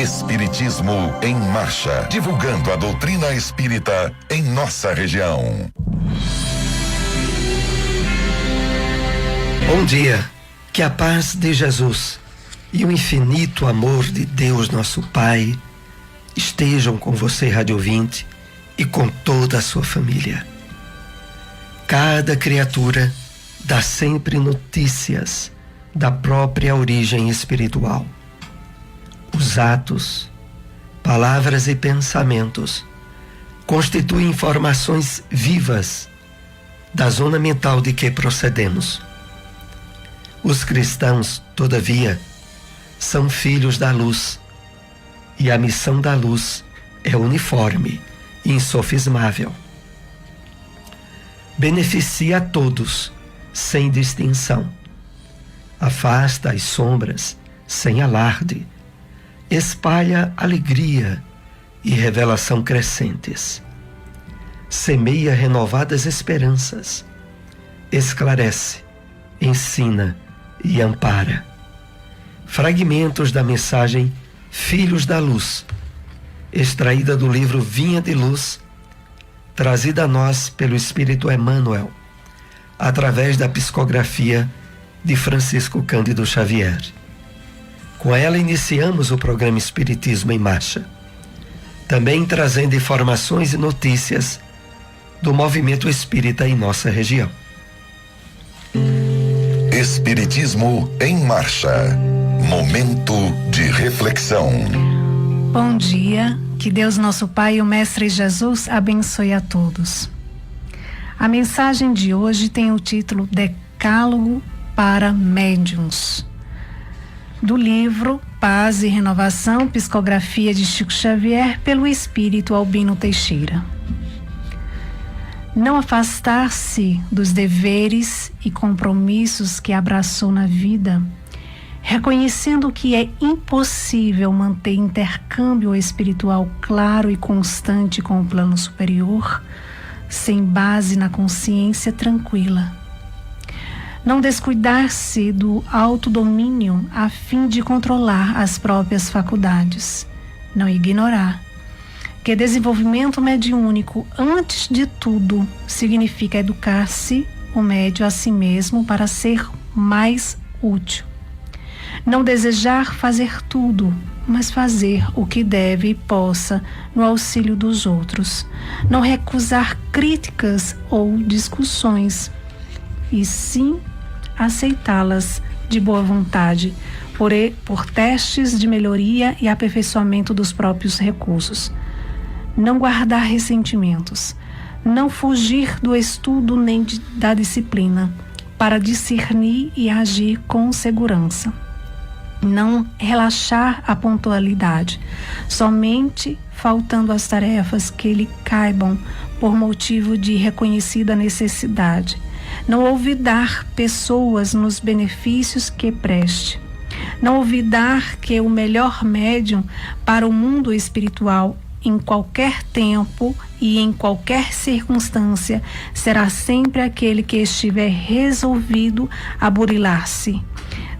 Espiritismo em Marcha, divulgando a doutrina espírita em nossa região. Bom dia, que a paz de Jesus e o infinito amor de Deus nosso Pai estejam com você, rádio ouvinte, e com toda a sua família. Cada criatura dá sempre notícias da própria origem espiritual. Os atos, palavras e pensamentos constituem informações vivas da zona mental de que procedemos. Os cristãos, todavia, são filhos da luz, e a missão da luz é uniforme e insofismável. Beneficia a todos, sem distinção. Afasta as sombras, sem alarde. Espalha alegria e revelação crescentes. Semeia renovadas esperanças. Esclarece, ensina e ampara. Fragmentos da mensagem Filhos da Luz, extraída do livro Vinha de Luz, trazida a nós pelo Espírito Emmanuel, através da psicografia de Francisco Cândido Xavier. Com ela iniciamos o programa Espiritismo em Marcha, também trazendo informações e notícias do movimento espírita em nossa região. Espiritismo em Marcha. Momento de reflexão. Bom dia, que Deus nosso Pai e o Mestre Jesus abençoe a todos. A mensagem de hoje tem o título Decálogo para Médiuns, do livro Paz e Renovação, psicografia de Chico Xavier, pelo Espírito Albino Teixeira. Não afastar-se dos deveres e compromissos que abraçou na vida, reconhecendo que é impossível manter intercâmbio espiritual claro e constante com o plano superior, sem base na consciência tranquila. Não descuidar-se do autodomínio a fim de controlar as próprias faculdades. Não ignorar que desenvolvimento mediúnico, antes de tudo, significa educar-se, o médio, a si mesmo para ser mais útil. Não desejar fazer tudo, mas fazer o que deve e possa no auxílio dos outros. Não recusar críticas ou discussões, e sim aceitá-las de boa vontade, por testes de melhoria e aperfeiçoamento dos próprios recursos. Não guardar ressentimentos, não fugir do estudo nem da disciplina, para discernir e agir com segurança. Não relaxar a pontualidade, somente faltando as tarefas que lhe caibam por motivo de reconhecida necessidade. Não olvidar pessoas nos benefícios que preste. Não olvidar que o melhor médium para o mundo espiritual, em qualquer tempo e em qualquer circunstância, será sempre aquele que estiver resolvido a burilar-se,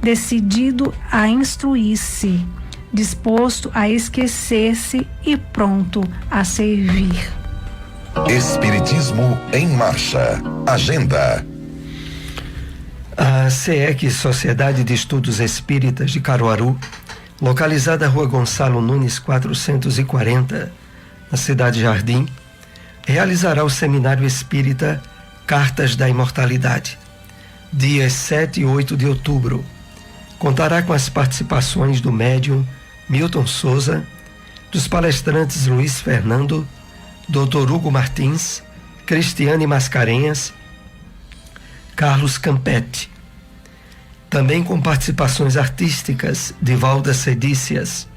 decidido a instruir-se, disposto a esquecer-se e pronto a servir. Espiritismo em Marcha. Agenda. A SEEC, Sociedade de Estudos Espíritas de Caruaru, localizada na Rua Gonçalo Nunes 440, na Cidade Jardim, realizará o Seminário Espírita Cartas da Imortalidade, dias 7 e 8 de outubro. Contará com as participações do médium Milton Souza, dos palestrantes Luiz Fernando, Dr. Hugo Martins, Cristiane Mascarenhas, Carlos Campetti. Também com participações artísticas de Valda Cedícias,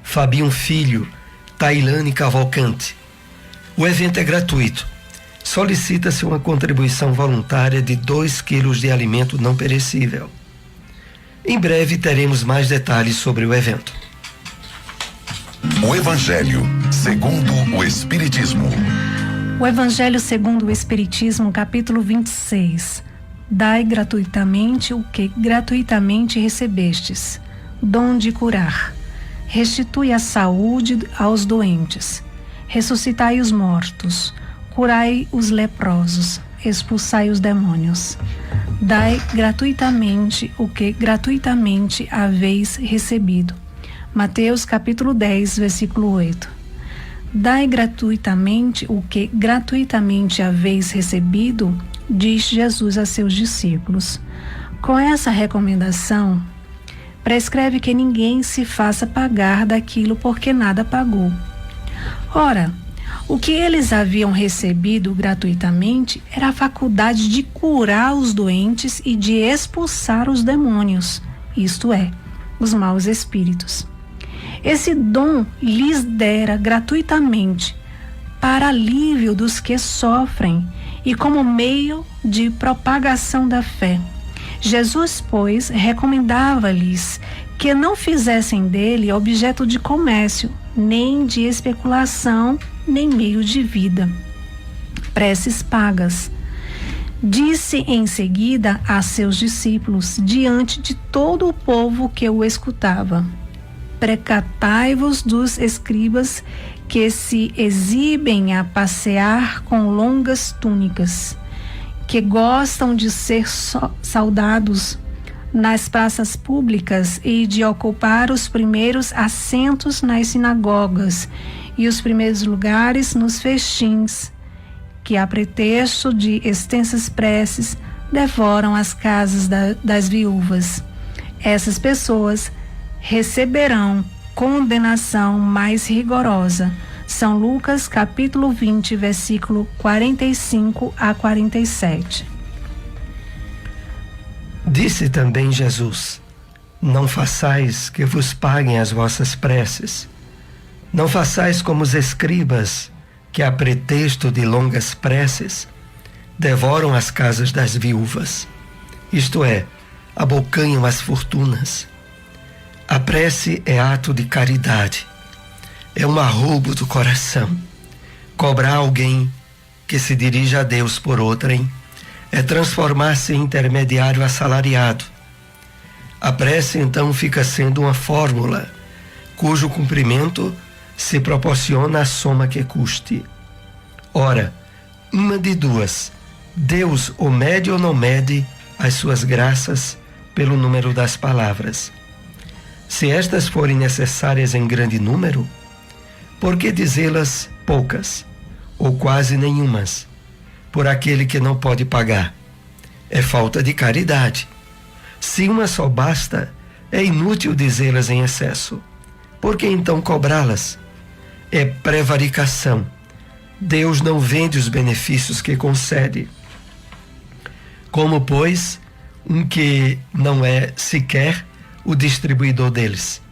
Fabinho Filho, Tailane Cavalcante. O evento é gratuito. Solicita-se uma contribuição voluntária de 2 quilos de alimento não perecível. Em breve teremos mais detalhes sobre o evento. O Evangelho segundo o Espiritismo. O Evangelho segundo o Espiritismo, capítulo 26. Dai gratuitamente o que gratuitamente recebestes, dom de curar. restitui a saúde aos doentes, ressuscitai os mortos, curai os leprosos, expulsai os demônios. Dai gratuitamente o que gratuitamente haveis recebido. Mateus capítulo 10, versículo 8. Dai gratuitamente o que gratuitamente haveis recebido, diz Jesus a seus discípulos. Com essa recomendação, prescreve que ninguém se faça pagar daquilo porque nada pagou. Ora, o que eles haviam recebido gratuitamente era a faculdade de curar os doentes e de expulsar os demônios, isto é, os maus espíritos. Esse dom lhes dera gratuitamente para alívio dos que sofrem e como meio de propagação da fé. Jesus, pois, recomendava-lhes que não fizessem dele objeto de comércio, nem de especulação, nem meio de vida. Preces pagas. Disse em seguida a seus discípulos, diante de todo o povo que o escutava: precatai-vos dos escribas que se exibem a passear com longas túnicas, que gostam de ser saudados nas praças públicas e de ocupar os primeiros assentos nas sinagogas e os primeiros lugares nos festins, que a pretexto de extensas preces devoram as casas das viúvas. Essas pessoas receberão condenação mais rigorosa. São Lucas capítulo 20, versículo 45 a 47. Disse também Jesus: não façais que vos paguem as vossas preces. Não façais como os escribas, que a pretexto de longas preces devoram as casas das viúvas, isto é, abocanham as fortunas. A prece é ato de caridade, é um arroubo do coração. Cobrar alguém que se dirige a Deus por outrem é transformar-se em intermediário assalariado. A prece então fica sendo uma fórmula cujo cumprimento se proporciona a soma que custe. Ora, uma de duas: Deus ou mede ou não mede as suas graças pelo número das palavras. Se estas forem necessárias em grande número, por que dizê-las poucas, ou quase nenhumas, por aquele que não pode pagar? É falta de caridade. Se uma só basta, é inútil dizê-las em excesso. Por que então cobrá-las? É prevaricação. Deus não vende os benefícios que concede. Como, pois, um que não é sequer o distribuidor deles,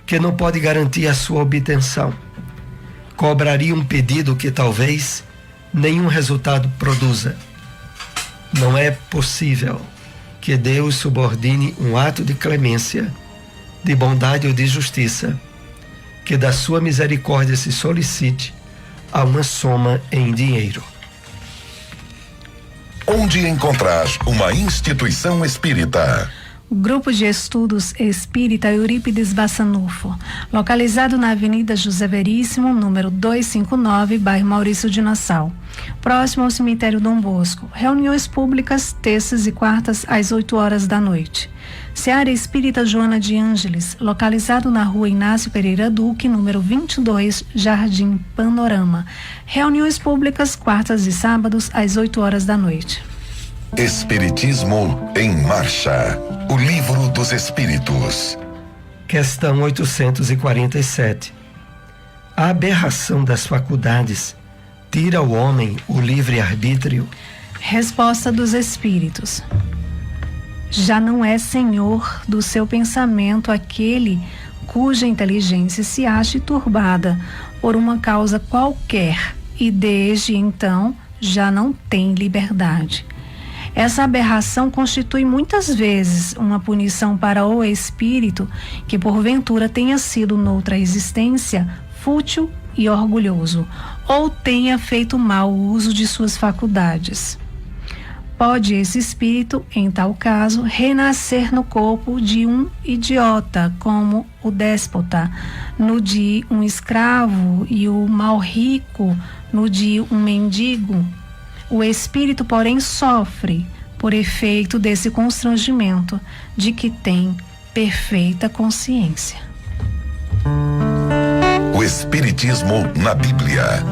que não pode garantir a sua obtenção, cobraria um pedido que talvez nenhum resultado produza. Não é possível que Deus subordine um ato de clemência, de bondade ou de justiça, que da sua misericórdia se solicite, a uma soma em dinheiro. Onde encontrar uma instituição espírita? O Grupo de Estudos Espírita Eurípides Bassanufo, localizado na Avenida José Veríssimo, número 259, bairro Maurício de Nassau, próximo ao cemitério Dom Bosco. Reuniões públicas, terças e quartas, às 8 horas da noite. Seara Espírita Joana de Ângeles, localizado na rua Inácio Pereira Duque, número 22, Jardim Panorama. Reuniões públicas, quartas e sábados, às 8 horas da noite. Espiritismo em Marcha. O Livro dos Espíritos. Questão 847. A aberração das faculdades tira ao homem o livre-arbítrio? Resposta dos Espíritos. Já não é senhor do seu pensamento aquele cuja inteligência se ache turbada por uma causa qualquer e desde então já não tem liberdade. Essa aberração constitui muitas vezes uma punição para o espírito que porventura tenha sido noutra existência fútil e orgulhoso, ou tenha feito mau uso de suas faculdades. pode esse espírito, em tal caso, renascer no corpo de um idiota, como o déspota, no de um escravo, e o mal rico no de um mendigo? O espírito, porém, sofre por efeito desse constrangimento de que tem perfeita consciência. O Espiritismo na Bíblia.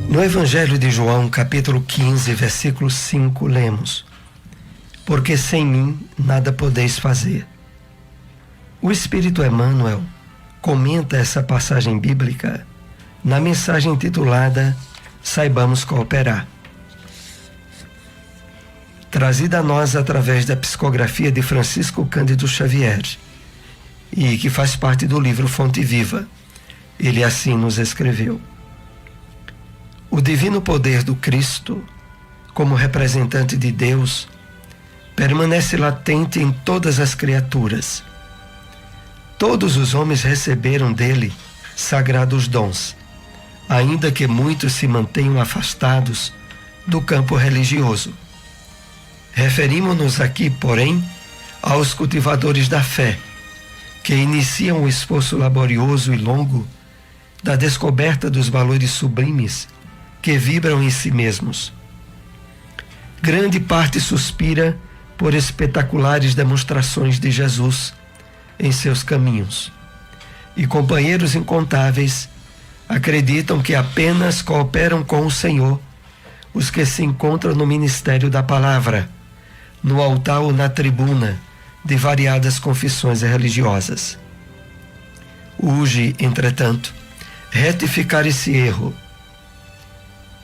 No Evangelho de João, capítulo 15, versículo 5, lemos: porque sem mim nada podeis fazer. O Espírito Emmanuel comenta essa passagem bíblica na mensagem intitulada Saibamos Cooperar, trazida a nós através da psicografia de Francisco Cândido Xavier, e que faz parte do livro Fonte Viva. Ele assim nos escreveu: o divino poder do Cristo, como representante de Deus, permanece latente em todas as criaturas. Todos os homens receberam dele sagrados dons, ainda que muitos se mantenham afastados do campo religioso. Referimos-nos aqui, porém, aos cultivadores da fé, que iniciam o esforço laborioso e longo da descoberta dos valores sublimes que vibram em si mesmos. Grande parte suspira por espetaculares demonstrações de Jesus em seus caminhos, e companheiros incontáveis acreditam que apenas cooperam com o Senhor os que se encontram no ministério da palavra, no altar ou na tribuna de variadas confissões religiosas. Urge, entretanto, retificar esse erro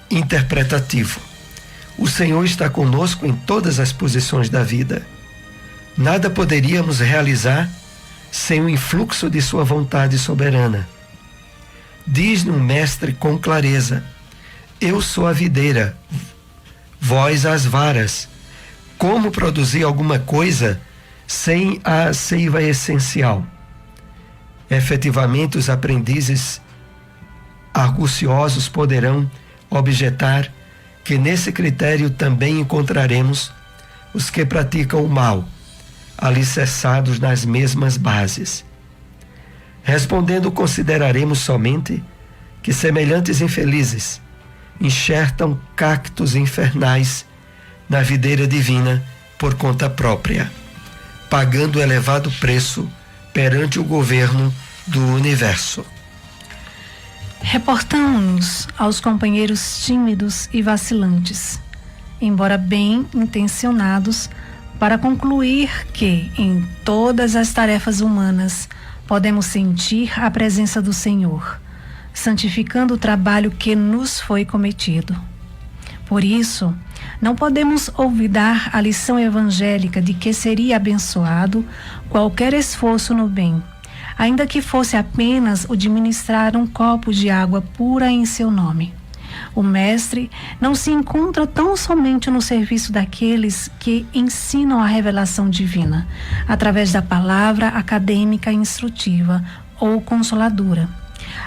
interpretativo. O Senhor está conosco em todas as posições da vida. Nada poderíamos realizar sem o influxo de sua vontade soberana. Diz-nos o Mestre com clareza: eu sou a videira, vós as varas. Como produzir alguma coisa sem a seiva essencial? Efetivamente, os aprendizes arguciosos poderão objetar que nesse critério também encontraremos os que praticam o mal, alicerçados nas mesmas bases. Respondendo, consideraremos somente que semelhantes infelizes enxertam cactos infernais na videira divina por conta própria, pagando elevado preço perante o governo do universo. Reportamos-nos aos companheiros tímidos e vacilantes, embora bem intencionados, para concluir que, em todas as tarefas humanas, podemos sentir a presença do Senhor, santificando o trabalho que nos foi cometido. Por isso, não podemos olvidar a lição evangélica de que seria abençoado qualquer esforço no bem, ainda que fosse apenas o de ministrar um copo de água pura em seu nome. O Mestre não se encontra tão somente no serviço daqueles que ensinam a revelação divina, através da palavra acadêmica instrutiva ou consoladora.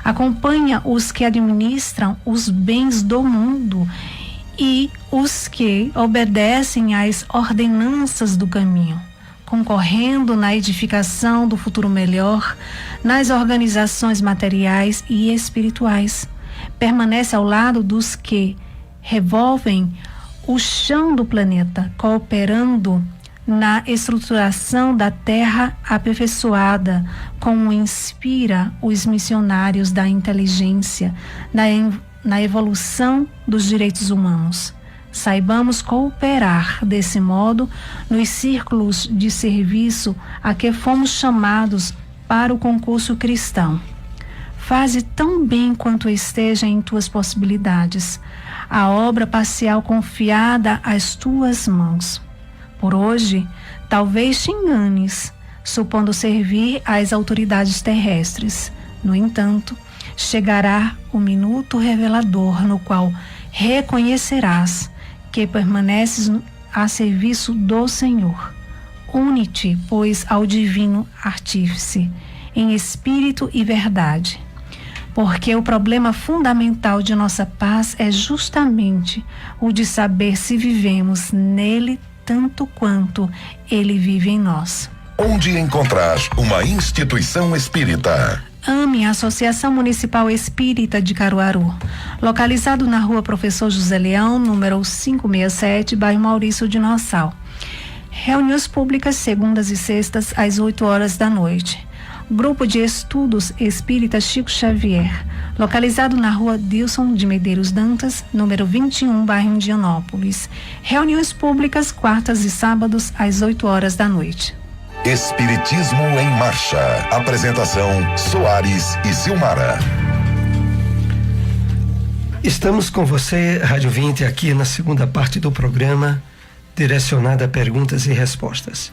Acompanha os que administram os bens do mundo e os que obedecem às ordenanças do caminho, concorrendo na edificação do futuro melhor, nas organizações materiais e espirituais. Permanece ao lado dos que revolvem o chão do planeta, cooperando na estruturação da terra aperfeiçoada, como inspira os missionários da inteligência, na evolução dos direitos humanos. Saibamos cooperar desse modo nos círculos de serviço a que fomos chamados para o concurso cristão. Faze tão bem quanto esteja em tuas possibilidades a obra parcial confiada às tuas mãos. Por hoje, talvez te enganes, supondo servir às autoridades terrestres. No entanto, chegará o minuto revelador no qual reconhecerás que permaneces a serviço do Senhor. Une-te, pois, ao divino artífice, em espírito e verdade. porque o problema fundamental de nossa paz é justamente o de saber se vivemos nele tanto quanto ele vive em nós. Onde encontrar uma instituição espírita? AME, Associação Municipal Espírita de Caruaru, localizado na rua Professor José Leão, número 567, bairro Maurício de Nassau. Reuniões públicas segundas e sextas às 8 horas da noite. Grupo de Estudos Espírita Chico Xavier, localizado na rua Dilson de Medeiros Dantas, número 21, bairro Indianópolis. Reuniões públicas quartas e sábados às 8 horas da noite. Espiritismo em Marcha. Apresentação: Soares e Silmara. Estamos com você, Rádio 20, aqui na segunda parte do programa, direcionada a perguntas e respostas.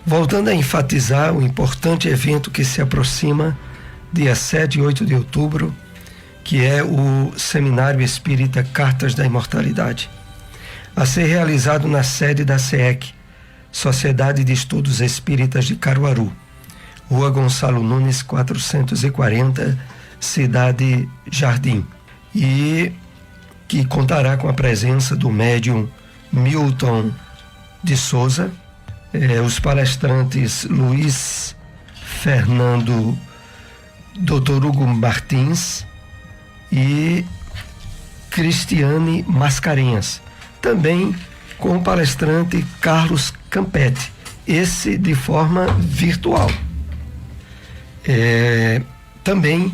Voltando a enfatizar o importante evento que se aproxima, dia 7 e 8 de outubro, que é o Seminário Espírita Cartas da Imortalidade, a ser realizado na sede da SEEC, Sociedade de Estudos Espíritas de Caruaru, Rua Gonçalo Nunes 440, Cidade Jardim, e que contará com a presença do médium Milton de Souza, os palestrantes Luiz Fernando, Dr. Hugo Martins e Cristiane Mascarenhas, também com o palestrante Carlos Campetti, esse de forma virtual. Também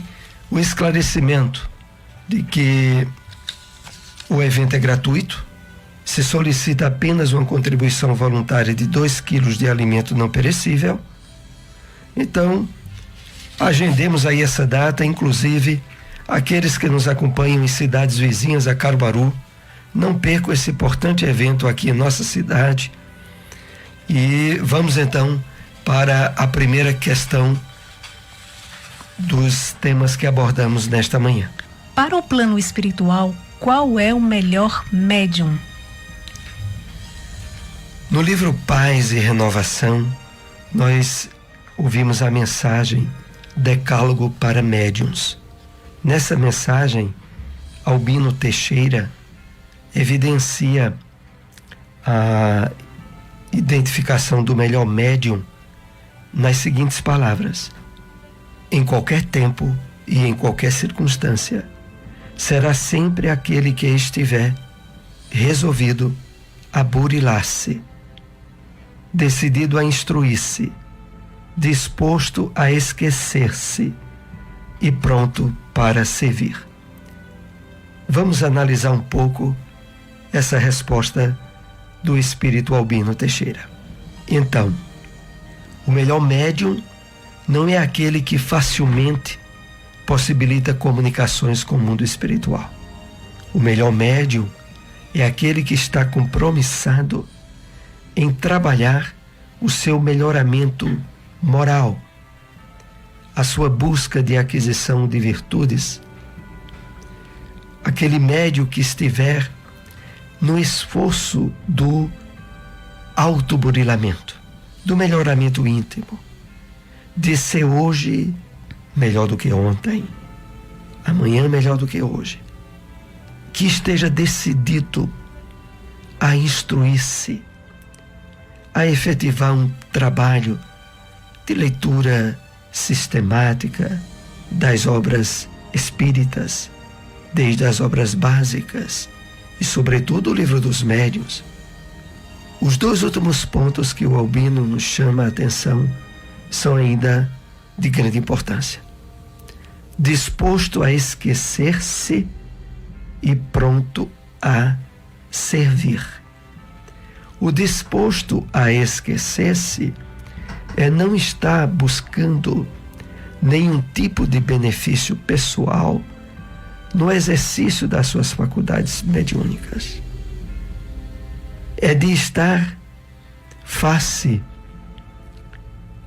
o esclarecimento de que o evento é gratuito, se solicita apenas uma contribuição voluntária de 2 quilos de alimento não perecível. Então, agendemos aí essa data, inclusive aqueles que nos acompanham em cidades vizinhas a Caruaru, não percam esse importante evento aqui em nossa cidade. E vamos então para a primeira questão dos temas que abordamos nesta manhã. Para o plano espiritual, qual é o melhor médium? No livro Paz e Renovação, nós ouvimos a mensagem Decálogo para Médiuns. Nessa mensagem, Albino Teixeira evidencia a identificação do melhor médium nas seguintes palavras: em qualquer tempo e em qualquer circunstância, será sempre aquele que estiver resolvido a burilar-se, decidido a instruir-se, disposto a esquecer-se e pronto para servir. Vamos analisar um pouco essa resposta do espírito Albino Teixeira. Então, o melhor médium não é aquele que facilmente possibilita comunicações com o mundo espiritual. O melhor médium é aquele que está compromissado em trabalhar o seu melhoramento moral, a sua busca de aquisição de virtudes. Aquele médium que estiver no esforço do autoburilamento, do melhoramento íntimo, de ser hoje melhor do que ontem, amanhã melhor do que hoje, que esteja decidido a instruir-se, a efetivar um trabalho de leitura sistemática das obras espíritas, desde as obras básicas e, sobretudo, o Livro dos Médiuns. Os 2 últimos pontos que o Albino nos chama a atenção são ainda de grande importância. Disposto a esquecer-se e pronto a servir. O disposto a esquecer-se é não estar buscando nenhum tipo de benefício pessoal no exercício das suas faculdades mediúnicas. É de estar face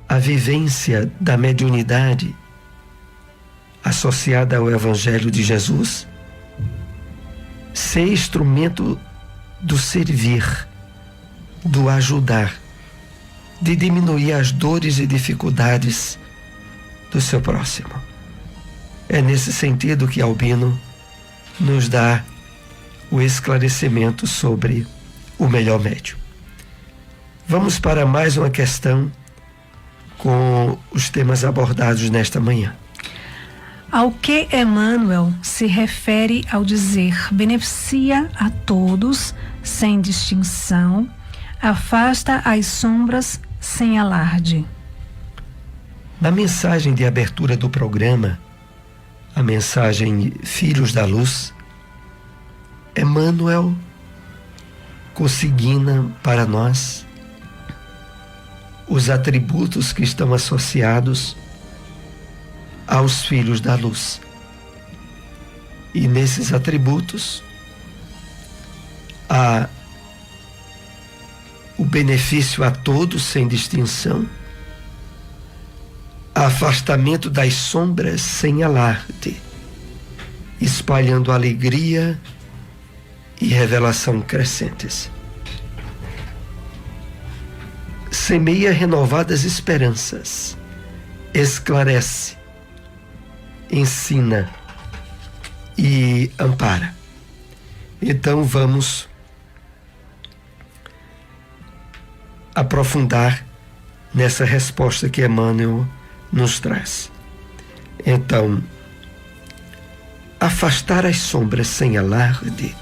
à vivência da mediunidade associada ao Evangelho de Jesus, ser instrumento do servir, do ajudar, de diminuir as dores e dificuldades do seu próximo. É nesse sentido que Albino nos dá o esclarecimento sobre o melhor médium. Vamos para mais uma questão com os temas abordados nesta manhã. Ao que Emmanuel se refere ao dizer beneficia a todos sem distinção, afasta as sombras sem alarde? Na mensagem de abertura do programa, a mensagem Filhos da Luz, Emmanuel consigna para nós os atributos que estão associados aos filhos da luz. E nesses atributos há o benefício a todos sem distinção, afastamento das sombras sem alarde, espalhando alegria e revelação crescentes. Semeia renovadas esperanças, esclarece, ensina e ampara. Então vamos aprofundar nessa resposta que Emmanuel nos traz. Então, afastar as sombras sem alarde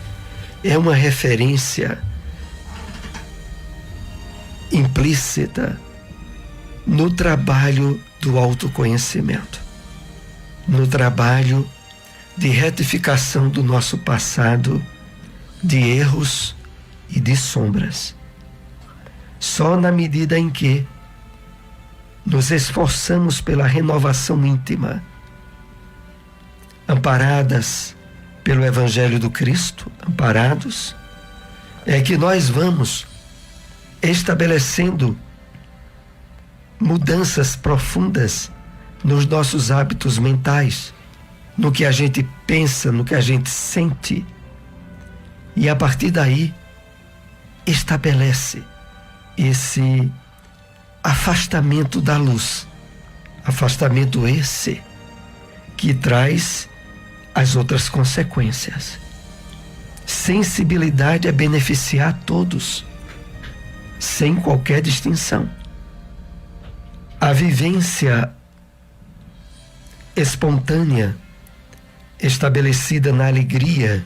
é uma referência implícita no trabalho do autoconhecimento, no trabalho de retificação do nosso passado, de erros e de sombras. Só na medida em que nos esforçamos pela renovação íntima, amparadas pelo Evangelho do Cristo, amparados, é que nós vamos estabelecendo mudanças profundas nos nossos hábitos mentais, no que a gente pensa, no que a gente sente, e a partir daí estabelece esse afastamento da luz, afastamento esse que traz as outras consequências. Sensibilidade é beneficiar a todos, sem qualquer distinção. A vivência espontânea, estabelecida na alegria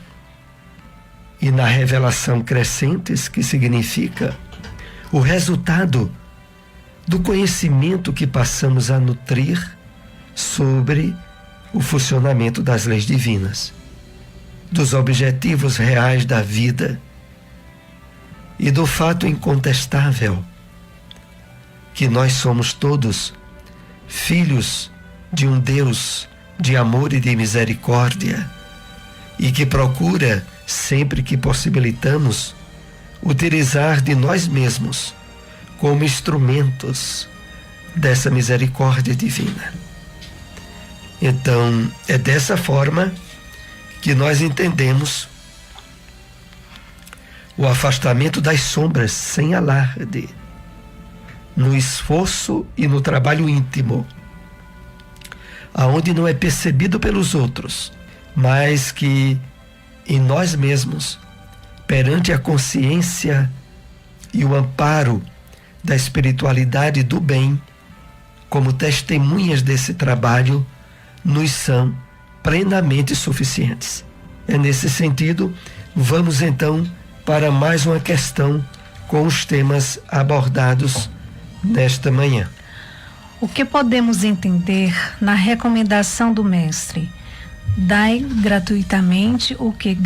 e na revelação crescentes, que significa o resultado do conhecimento que passamos a nutrir sobre o funcionamento das leis divinas, dos objetivos reais da vida e do fato incontestável que nós somos todos filhos de um Deus de amor e de misericórdia e que procura, sempre que possibilitamos, utilizar de nós mesmos como instrumentos dessa misericórdia divina. Então, é dessa forma que nós entendemos o afastamento das sombras sem alarde, no esforço e no trabalho íntimo, aonde não é percebido pelos outros, mas que em nós mesmos, perante a consciência e o amparo da espiritualidade do bem, como testemunhas desse trabalho, nos são plenamente suficientes. É nesse sentido, vamos então para mais uma questão com os temas abordados nesta manhã. O que podemos entender na recomendação do Mestre? Dai gratuitamente o que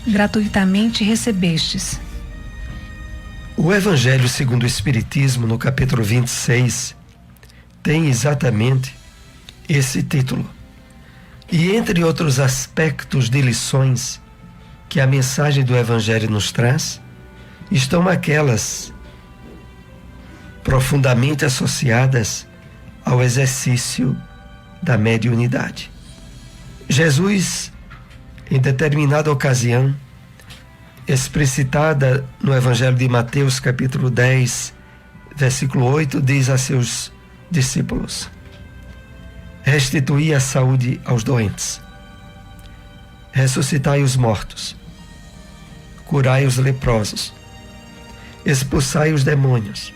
gratuitamente recebestes. O Evangelho segundo o Espiritismo, no capítulo 26, tem exatamente esse título. E entre outros aspectos de lições que a mensagem do Evangelho nos traz, estão aquelas profundamente associadas ao exercício da mediunidade. Jesus, em determinada ocasião, explicitada no Evangelho de Mateus, capítulo 10, versículo 8, diz a seus discípulos: restituí a saúde aos doentes, ressuscitai os mortos, curai os leprosos, expulsai os demônios,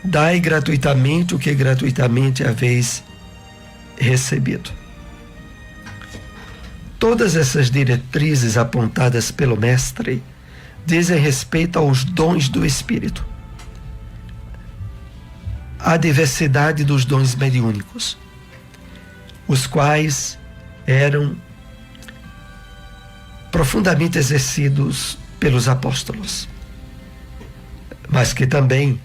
dai gratuitamente o que gratuitamente haveis recebido. Todas essas diretrizes apontadas pelo Mestre dizem respeito aos dons do Espírito, à diversidade dos dons mediúnicos, os quais eram profundamente exercidos pelos apóstolos, mas que também,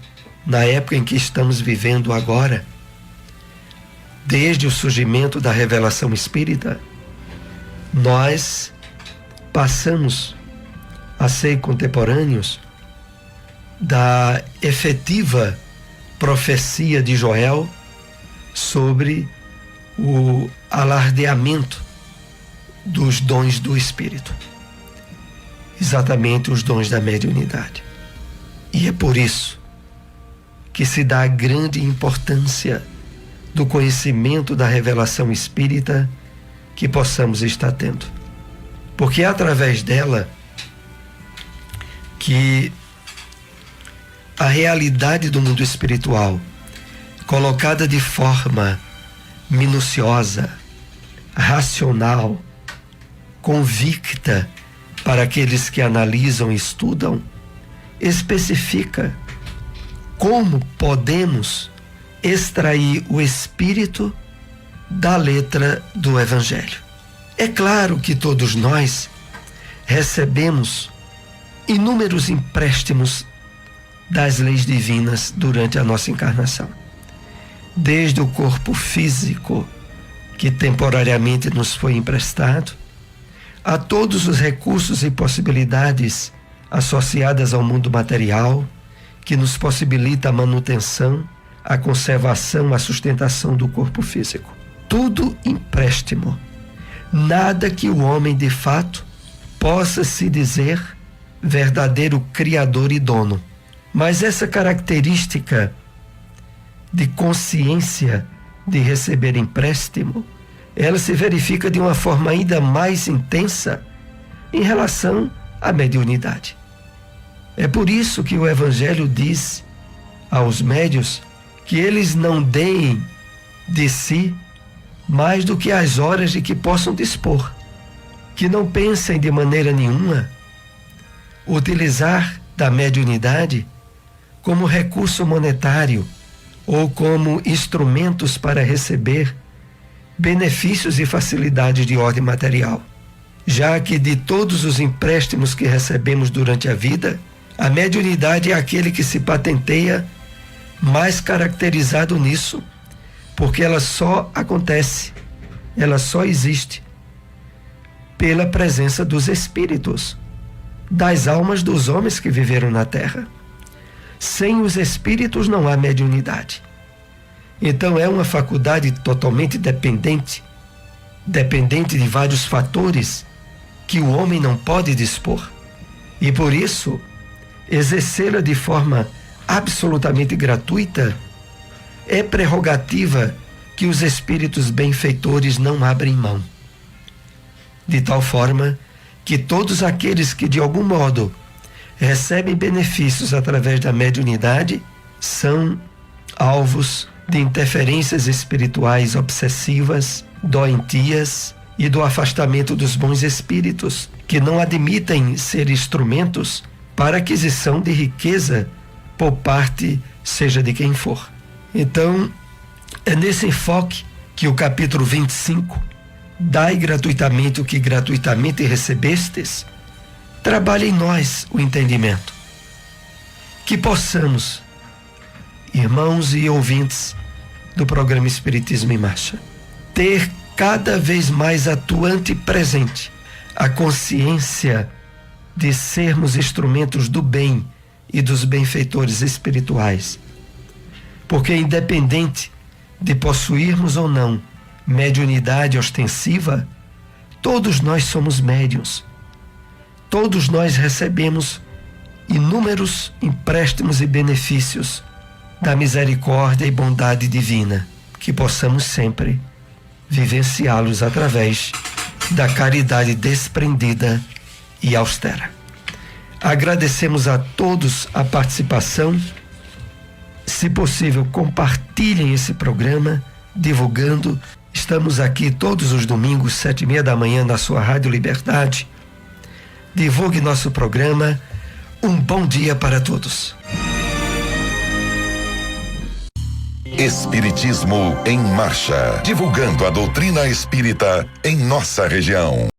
na época em que estamos vivendo agora, desde o surgimento da revelação espírita, nós passamos a ser contemporâneos da efetiva profecia de Joel sobre o alardeamento dos dons do Espírito, exatamente os dons da mediunidade. E é por isso que se dá a grande importância do conhecimento da revelação espírita que possamos estar tendo, porque é através dela que a realidade do mundo espiritual, colocada de forma minuciosa, racional, convicta para aqueles que analisam e estudam, especifica como podemos extrair o espírito da letra do Evangelho. É claro que todos nós recebemos inúmeros empréstimos das leis divinas durante a nossa encarnação. Desde o corpo físico, que temporariamente nos foi emprestado, a todos os recursos e possibilidades associadas ao mundo material, que nos possibilita a manutenção, a conservação, a sustentação do corpo físico. Tudo empréstimo. Nada que o homem, de fato, possa se dizer verdadeiro criador e dono. Mas essa característica de consciência de receber empréstimo, ela se verifica de uma forma ainda mais intensa em relação à mediunidade. É por isso que o Evangelho diz aos médios que eles não deem de si mais do que as horas de que possam dispor, que não pensem de maneira nenhuma utilizar da mediunidade como recurso monetário ou como instrumentos para receber benefícios e facilidades de ordem material, já que de todos os empréstimos que recebemos durante a vida, a mediunidade é aquele que se patenteia mais caracterizado nisso, porque ela só acontece, ela só existe pela presença dos espíritos, das almas dos homens que viveram na Terra. Sem os espíritos não há mediunidade. Então é uma faculdade totalmente dependente de vários fatores que o homem não pode dispor. E por isso, exercê-la de forma absolutamente gratuita é prerrogativa que os espíritos benfeitores não abrem mão. De tal forma que todos aqueles que de algum modo recebem benefícios através da mediunidade são alvos de interferências espirituais obsessivas, doentias e do afastamento dos bons espíritos, que não admitem ser instrumentos para aquisição de riqueza por parte seja de quem for. Então, é nesse enfoque que o capítulo 25, dai gratuitamente o que gratuitamente recebestes, trabalha em nós o entendimento. Que possamos, irmãos e ouvintes do programa Espiritismo em Marcha, ter cada vez mais atuante e presente a consciência de sermos instrumentos do bem e dos benfeitores espirituais. Porque independente de possuirmos ou não mediunidade ostensiva, todos nós somos médiuns. Todos nós recebemos inúmeros empréstimos e benefícios da misericórdia e bondade divina. Que possamos sempre vivenciá-los através da caridade desprendida e austera. Agradecemos a todos a participação. Se possível, compartilhem esse programa, divulgando. Estamos aqui todos os domingos, 7h30 da manhã, na sua Rádio Liberdade. Divulgue nosso programa. Um bom dia para todos. Espiritismo em Marcha. Divulgando a doutrina espírita em nossa região.